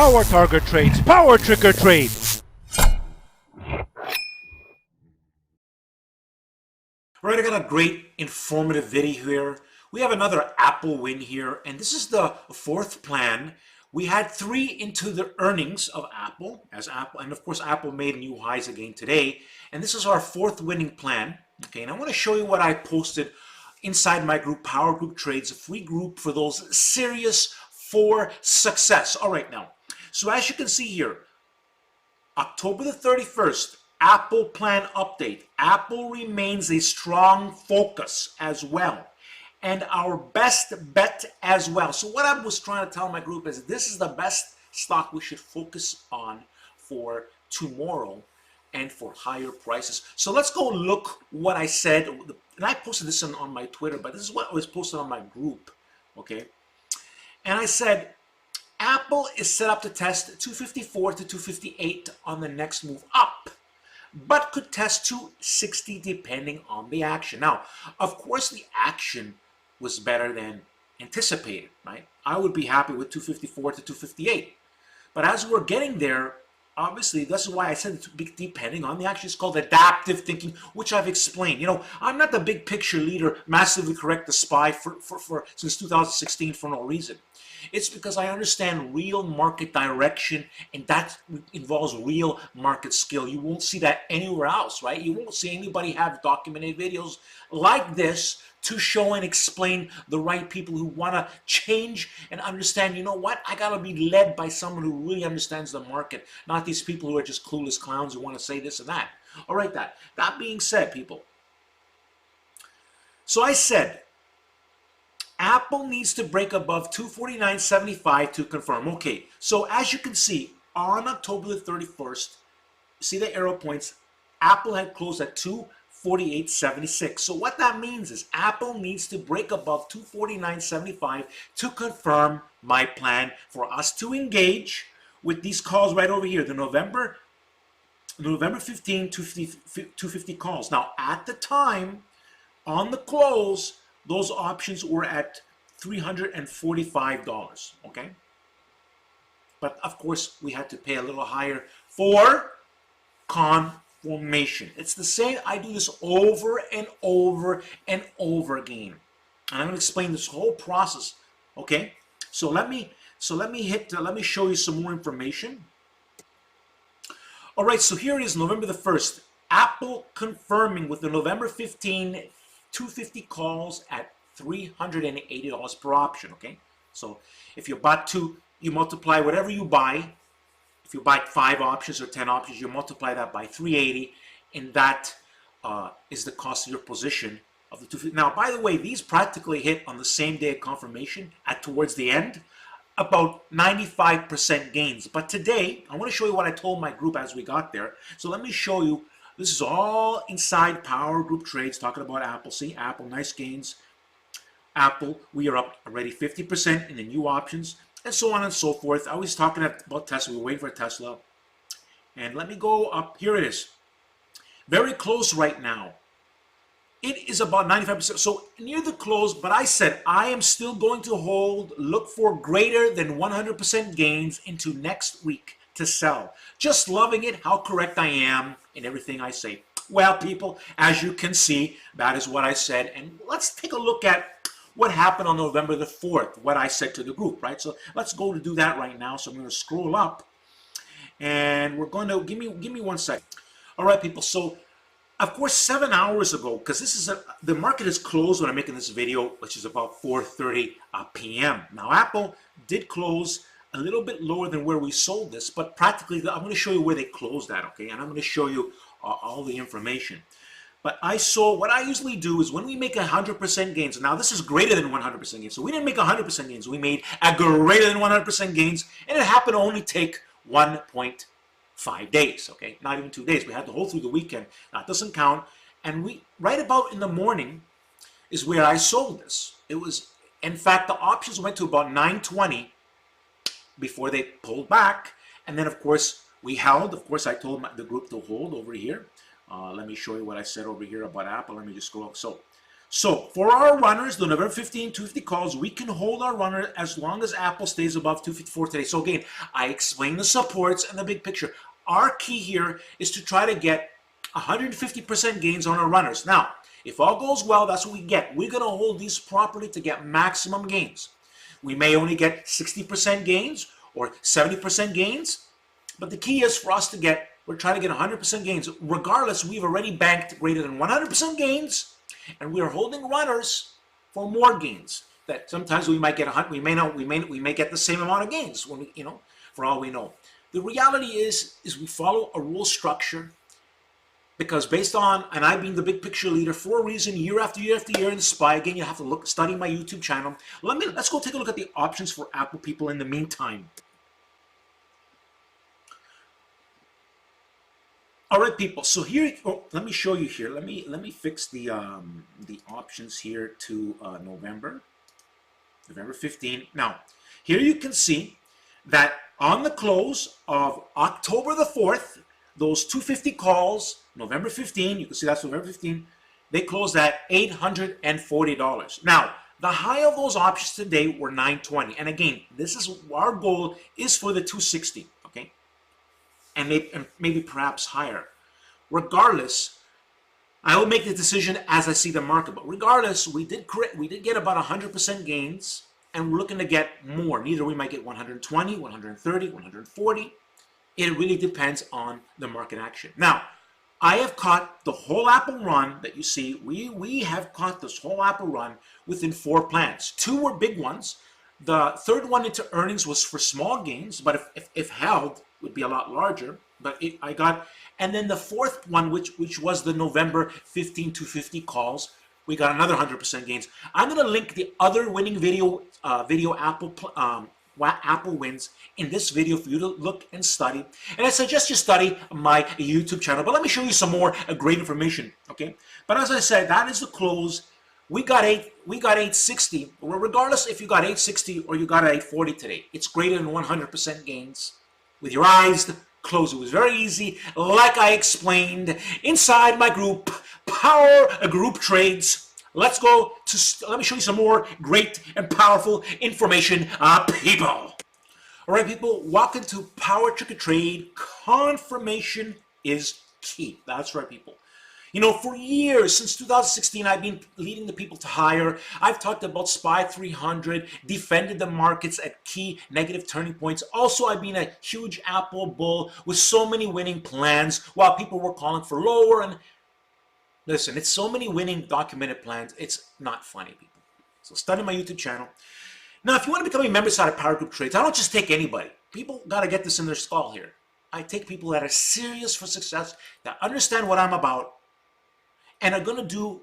Power target trades, power trigger trades. All right, I got a great informative video here. We have another Apple win here, and this is the fourth plan. We had 3 into the earnings of Apple, and of course Apple made new highs again today, and this is our 4th winning plan. Okay, and I want to show you what I posted inside my group, Power Group Trades, a free group for those serious for success. All right, now, so as you can see here, October the 31st, Apple plan update. Apple remains a strong focus as well, and our best bet as well. So what I was trying to tell my group is this is the best stock we should focus on for tomorrow and for higher prices. So let's go look what I said, and I posted this on my Twitter, but this is what was posted on my group, okay? And I said, Apple is set up to test 254 to 258 on the next move up, but could test 260 depending on the action. Now, of course, the action was better than anticipated, right? I would be happy with 254 to 258. But as we're getting there, obviously, this is why I said depending on the action. It's called adaptive thinking, which I've explained. You know, I'm not the big picture leader, massively correct the SPY since 2016 for no reason. It's because I understand real market direction, and that involves real market skill. You won't see that anywhere else, right? You won't see anybody have documented videos like this to show and explain the right people who want to change and understand, you know what, I got to be led by someone who really understands the market, not these people who are just clueless clowns who want to say this and that. All right, that being said, people, so I said, Apple needs to break above 249.75 to confirm. Okay, so as you can see, on October the 31st, see the arrow points, Apple had closed at 248.76. So what that means is Apple needs to break above 249.75 to confirm my plan for us to engage with these calls right over here, the November 15, 250 calls. Now, at the time, on the close, those options were at $345, okay? But of course, we had to pay a little higher for confirmation. It's the same. I do this over and over and over again. And I'm going to explain this whole process, okay? So let me show you some more information. All right, so here it is, November the 1st. Apple confirming with the November 15 250 calls at $380 per option, okay? So if you bought 2, you multiply whatever you buy. If you buy 5 options or 10 options, you multiply that by 380, and that is the cost of your position of the 250. Now, by the way, these practically hit on the same day of confirmation at towards the end, about 95% gains. But today, I want to show you what I told my group as we got there. So let me show you. This is all inside Power Group Trades, talking about Apple. See, Apple, nice gains. Apple, we are up already 50% in the new options, and so on and so forth. I was talking about Tesla. We were waiting for Tesla. And let me go up. Here it is. Very close right now. It is about 95%. So near the close, but I said I am still going to hold, look for greater than 100% gains into next week to sell. Just loving it, how correct I am in everything I say. Well, people, as you can see, that is what I said. And let's take a look at what happened on November the 4th, what I said to the group, right? So let's go to do that right now. So I'm going to scroll up, and we're going to, give me 1 second. All right, people, so of course 7 hours ago, because this is the market is closed when I'm making this video, which is about 4:30 p.m. Now, Apple did close a little bit lower than where we sold this, but practically I'm going to show you where they closed at, okay? And I'm going to show you all the information. But I saw, what I usually do is when we make 100% gains, now this is greater than 100% gains, so we didn't make 100% gains, we made a greater than 100% gains, and it happened to only take 1.5 days, okay? Not even 2 days. We had to hold through the weekend. That doesn't count. And we, right about in the morning is where I sold this. It was, in fact, the options went to about 920 before they pulled back. And then, of course, we held. Of course, I told the group to hold over here. Let me show you what I said over here about Apple. Let me just go up. So So for our runners, the November 15, 250 calls, we can hold our runner as long as Apple stays above 254 today. So again, I explained the supports and the big picture. Our key here is to try to get 150% gains on our runners. Now, if all goes well, that's what we get. We're going to hold these properly to get maximum gains. We may only get 60% gains or 70% gains, but the key is for us to get, we're trying to get 100% gains. Regardless, we've already banked greater than 100% gains, and we are holding runners for more gains. That sometimes we might get 100, we may get the same amount of gains when we, for all we know. The reality is we follow a rule structure, because based on, and I've been the big picture leader for a reason, year after year after year in the SPY. Again, you have to study my YouTube channel. Let's go take a look at the options for Apple people in the meantime. All right, people. So here, let me show you here. Let me fix the options here to November 15. Now, here you can see that on the close of October the 4th, those 250 calls, November 15, you can see that's November 15, they closed at $840. Now, the high of those options today were 920. And again, this is our goal is for the 260, okay? And maybe perhaps higher. Regardless, I will make the decision as I see the market. But regardless, we did get about 100% gains, and we're looking to get more. Either we might get 120, 130, 140. It really depends on the market action. Now, I have caught the whole Apple run that you see. We have caught this whole Apple run within 4 plans. 2 were big ones. The third one into earnings was for small gains, but if held, would be a lot larger. But I got, and then the fourth one, which was the November 15 to 50 calls, we got another 100% gains. I'm going to link the other winning video Apple wins in this video for you to look and study. And I suggest you study my YouTube channel. But let me show you some more great information. Okay. But as I said, that is the close. We got 860. Well, regardless if you got 860 or you got 840 today, it's greater than 100% gains with your eyes closed. It was very easy, like I explained inside my group, Power Group Trades. Let me show you some more great and powerful information, people. All right, people, welcome to Power Trick or Trade. Confirmation is key. That's right, people. For years, since 2016, I've been leading the people to higher. I've talked about SPY 300, defended the markets at key negative turning points. Also, I've been a huge Apple bull with so many winning plans while people were calling for lower. And listen, it's so many winning documented plans. It's not funny, people. So study my YouTube channel. Now, if you want to become a member side of Power Group Trades, I don't just take anybody. People got to get this in their skull here. I take people that are serious for success, that understand what I'm about, and are going to do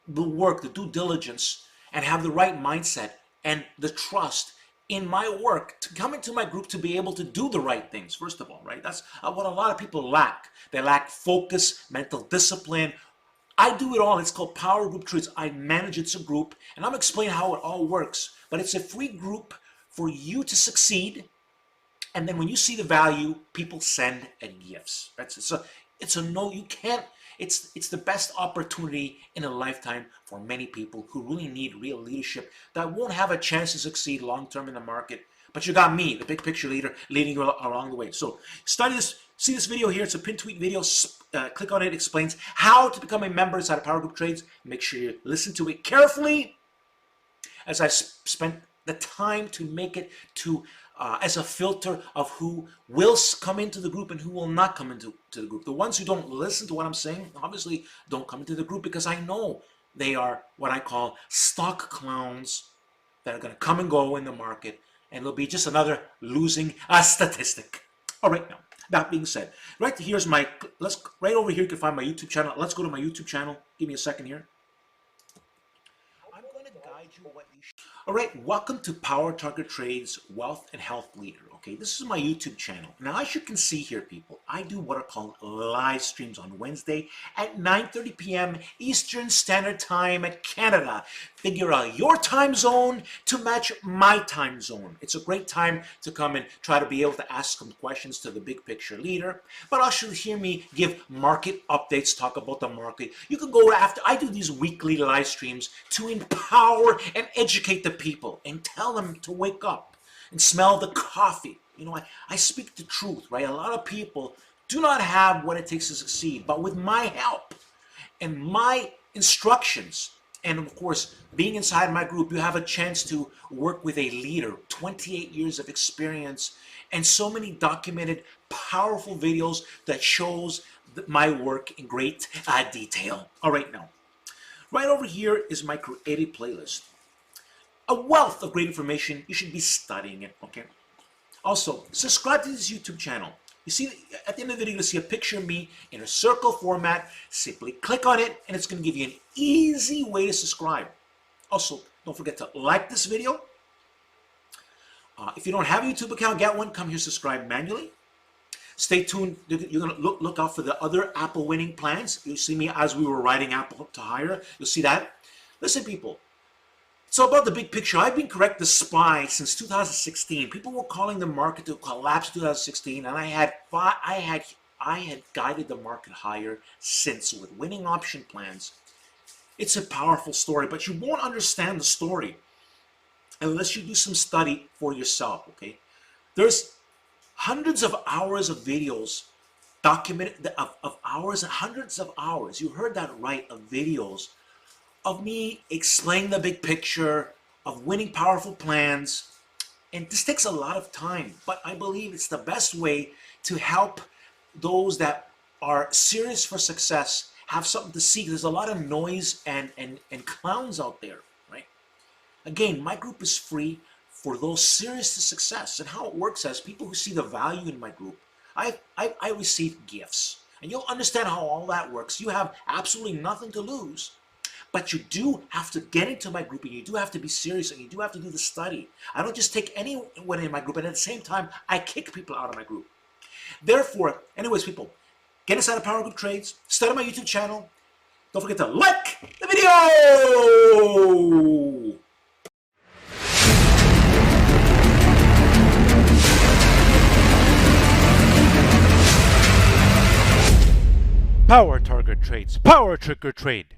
the work, the due diligence, and have the right mindset and the trust in my work to come into my group to be able to do the right things, first of all, right? That's what a lot of people lack. They lack focus, mental discipline. I do it all. It's called Power Group Trades. I manage it's a group, and I'm explaining how it all works. But it's a free group for you to succeed. And then when you see the value, people send gifts. Right? It's a no, you can't. It's the best opportunity in a lifetime for many people who really need real leadership that won't have a chance to succeed long-term in the market. But you got me, the big picture leader, leading you along the way. So study this, see this video here. It's a pin tweet video. Click on it. It explains how to become a member inside of Power Group Trades. Make sure you listen to it carefully as I spent the time to make it to as a filter of who will come into the group and who will not come into the group. The ones who don't listen to what I'm saying obviously don't come into the group because I know they are what I call stock clowns that are going to come and go in the market, and it'll be just another losing statistic. All right, now that being said, right here's my right over here you can find my YouTube channel. Let's go to my YouTube channel. Give me a second here. I'm going to guide you what you should. All right, welcome to Power Target Trades Wealth and Health Leader. Okay, this is my YouTube channel. Now, as you can see here, people, I do what are called live streams on Wednesday at 9:30 p.m. Eastern Standard Time at Canada. Figure out your time zone to match my time zone. It's a great time to come and try to be able to ask some questions to the big picture leader, but also hear me give market updates, talk about the market. You can go after, I do these weekly live streams to empower and educate the people and tell them to wake up and smell the coffee. You know, I speak the truth, right? A lot of people do not have what it takes to succeed, but with my help and my instructions, and of course, being inside my group, you have a chance to work with a leader, 28 years of experience, and so many documented, powerful videos that shows my work in great detail. All right, now, right over here is my creative playlist. A wealth of great information. You should be studying it, okay? Also, subscribe to this YouTube channel. You see, at the end of the video, you'll see a picture of me in a circle format. Simply click on it, and it's going to give you an easy way to subscribe. Also, don't forget to like this video. If you don't have a YouTube account, get one. Come here, subscribe manually. Stay tuned. You're going to look out for the other Apple winning plans. You'll see me as we were writing Apple to hire. You'll see that. Listen, people. So about the big picture, I've been correct the SPY since 2016. People were calling the market to collapse 2016, and I had guided the market higher since with winning option plans. It's a powerful story, but you won't understand the story unless you do some study for yourself, okay? There's hundreds of hours of videos documented, of hours and hundreds of hours, you heard that right, of videos of me explaining the big picture, of winning powerful plans. And this takes a lot of time, but I believe it's the best way to help those that are serious for success have something to see. There's a lot of noise and clowns out there, right? Again, my group is free for those serious to success. And how it works is people who see the value in my group, I receive gifts. And you'll understand how all that works. You have absolutely nothing to lose. But you do have to get into my group, and you do have to be serious, and you do have to do the study. I don't just take anyone in my group, and at the same time, I kick people out of my group. Therefore, anyways, people, get inside of Power Group Trades, study my YouTube channel. Don't forget to like the video! Power target trades. Power trigger trade.